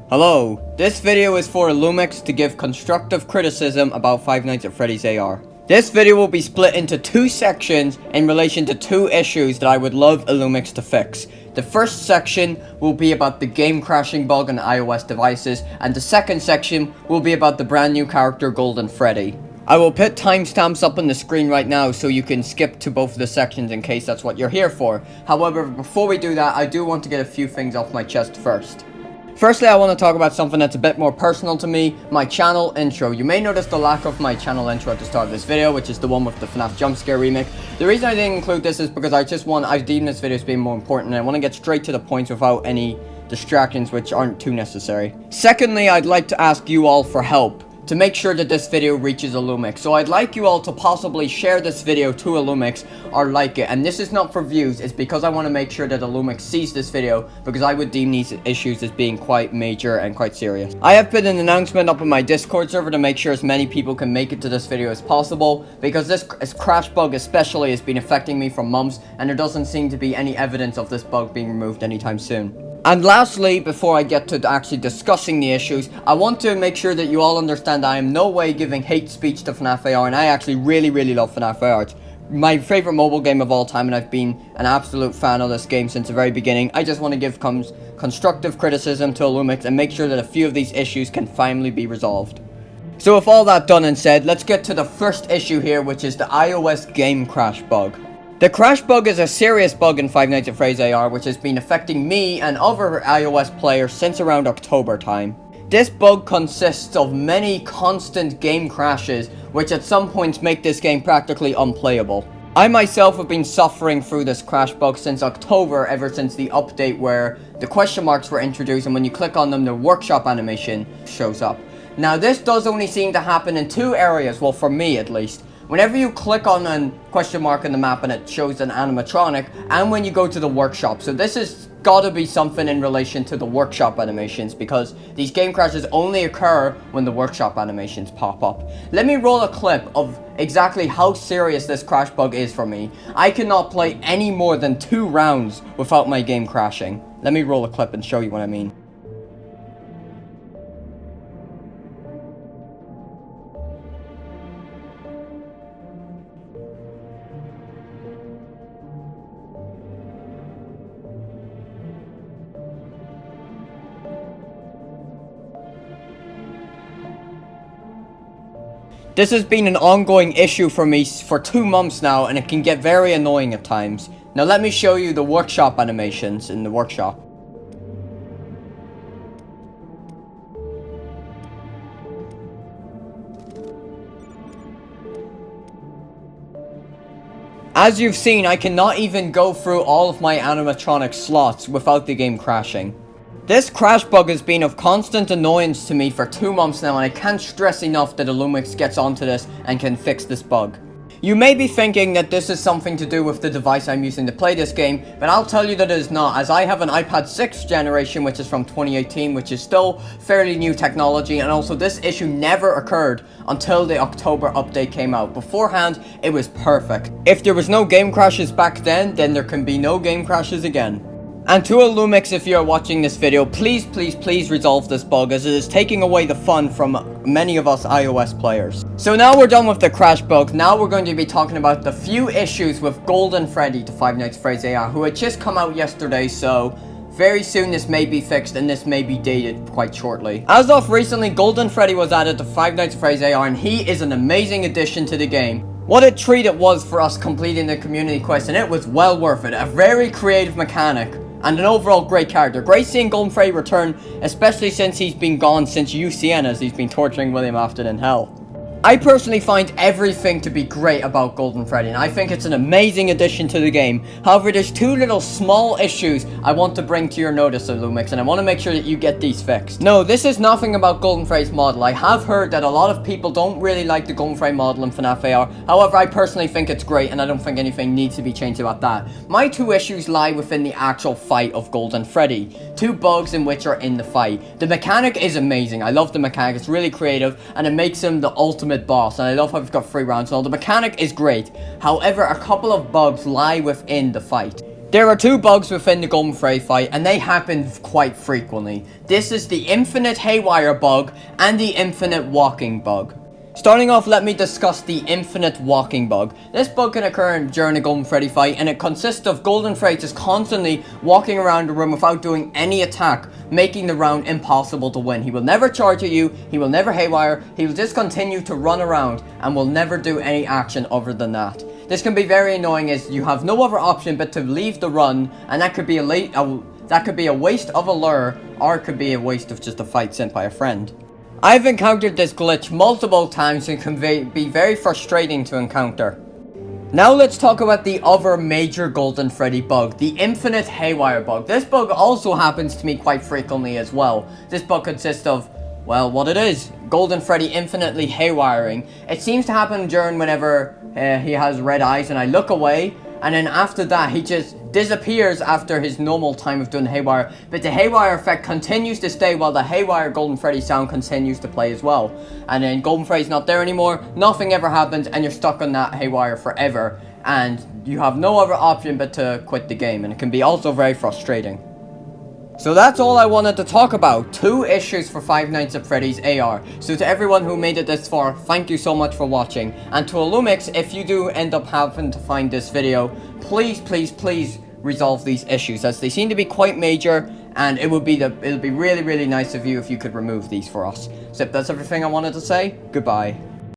Hello, this video is for Illumix to give constructive criticism about Five Nights at Freddy's AR. This video will be split into two sections in relation to two issues that I would love Illumix to fix. The first section will be about the game crashing bug on iOS devices, and the second section will be about the brand new character Golden Freddy. I will put timestamps up on the screen right now so you can skip to both of the sections in case that's what you're here for. However, before we do that, I do want to get a few things off my chest first. Firstly, I want to talk about something that's a bit more personal to me, my channel intro. You may notice the lack of my channel intro at the start of this video, which is the one with the FNaF jump scare remake. The reason I didn't include this is because I deem this video as being more important, and I want to get straight to the point without any distractions which aren't too necessary. Secondly, I'd like to ask you all for help to make sure that this video reaches Illumix. So I'd like you all to possibly share this video to Illumix or like it. And this is not for views, it's because I want to make sure that Illumix sees this video, because I would deem these issues as being quite major and quite serious. I have put an announcement up on my Discord server to make sure as many people can make it to this video as possible, because this crash bug especially has been affecting me for months, and there doesn't seem to be any evidence of this bug being removed anytime soon. And lastly, before I get to actually discussing the issues, I want to make sure that you all understand that I am no way giving hate speech to FNaF AR, and I actually really love FNaF AR. It's my favorite mobile game of all time, and I've been an absolute fan of this game since the very beginning. I just want to give constructive criticism to Illumix and make sure that a few of these issues can finally be resolved. So with all that done and said, let's get to the first issue here, which is the iOS game crash bug. The crash bug is a serious bug in Five Nights at Freddy's AR, which has been affecting me and other iOS players since around October time. This bug consists of many constant game crashes, which at some points make this game practically unplayable. I myself have been suffering through this crash bug since October, ever since the update where the question marks were introduced, and when you click on them, the workshop animation shows up. Now this does only seem to happen in two areas, well for me at least. Whenever you click on a question mark in the map and it shows an animatronic, and when you go to the workshop. So this has gotta be something in relation to the workshop animations, because these game crashes only occur when the workshop animations pop up. Let me roll a clip of exactly how serious this crash bug is for me. I cannot play any more than 2 rounds without my game crashing. Let me roll a clip and show you what I mean. This has been an ongoing issue for me for 2 months now, and it can get very annoying at times. Now let me show you the workshop animations in the workshop. As you've seen, I cannot even go through all of my animatronic slots without the game crashing. This crash bug has been of constant annoyance to me for 2 months now, and I can't stress enough that Illumix gets onto this and can fix this bug. You may be thinking that this is something to do with the device I'm using to play this game, but I'll tell you that it is not, as I have an iPad 6th generation, which is from 2018, which is still fairly new technology, and also this issue never occurred until the October update came out. Beforehand, it was perfect. If there was no game crashes back then there can be no game crashes again. And to Illumix, if you are watching this video, please resolve this bug, as it is taking away the fun from many of us iOS players. So now we're done with the crash bug. Now we're going to be talking about the few issues with Golden Freddy to Five Nights at Freddy's AR, who had just come out yesterday, so very soon this may be fixed, and this may be dated quite shortly. As of recently, Golden Freddy was added to Five Nights at Freddy's AR, and he is an amazing addition to the game. What a treat it was for us completing the community quest, and it was well worth it. A very creative mechanic, and an overall great character. Great seeing Golden Freddy return, especially since he's been gone since UCN, as he's been torturing William Afton in hell. I personally find everything to be great about Golden Freddy, and I think it's an amazing addition to the game. However, there's 2 little small issues I want to bring to your notice, Illumix, and I want to make sure that you get these fixed. No, this is nothing about Golden Freddy's model. I have heard that a lot of people don't really like the Golden Freddy model in FNaF AR. However, I personally think it's great, and I don't think anything needs to be changed about that. My 2 issues lie within the actual fight of Golden Freddy. 2 bugs in which are in the fight. The mechanic is amazing. I love the mechanic. It's really creative, and it makes him the ultimate boss, and I love how we've got 3 rounds and all. The mechanic is great. However, a couple of bugs lie within the fight. There are two bugs within the Golden Freddy fight, and they happen quite frequently. This is the infinite haywire bug and the infinite walking bug. Starting off, let me discuss the infinite walking bug. This bug can occur during a Golden Freddy fight, and it consists of Golden Freddy just constantly walking around the room without doing any attack, making the round impossible to win. He will never charge at you, he will never haywire, he will just continue to run around and will never do any action other than that. This can be very annoying as you have no other option but to leave the run, and that could be a waste of a lure, or it could be a waste of just a fight sent by a friend. I've encountered this glitch multiple times and can be very frustrating to encounter. Now let's talk about the other major Golden Freddy bug, the infinite haywire bug. This bug also happens to me quite frequently as well. This bug consists of, well, what it is, Golden Freddy infinitely haywiring. It seems to happen during whenever he has red eyes and I look away, and then after that he just disappears after his normal time of doing haywire, but the haywire effect continues to stay while the haywire Golden Freddy sound continues to play as well. And then Golden Freddy's not there anymore, nothing ever happens, and you're stuck on that haywire forever, and you have no other option but to quit the game, and it can be also very frustrating. So that's all I wanted to talk about, 2 issues for Five Nights at Freddy's AR. So to everyone who made it this far, thank you so much for watching. And to Illumix, if you do end up having to find this video, please resolve these issues, as they seem to be quite major, and it would be really nice of you if you could remove these for us. So that's everything I wanted to say. Goodbye.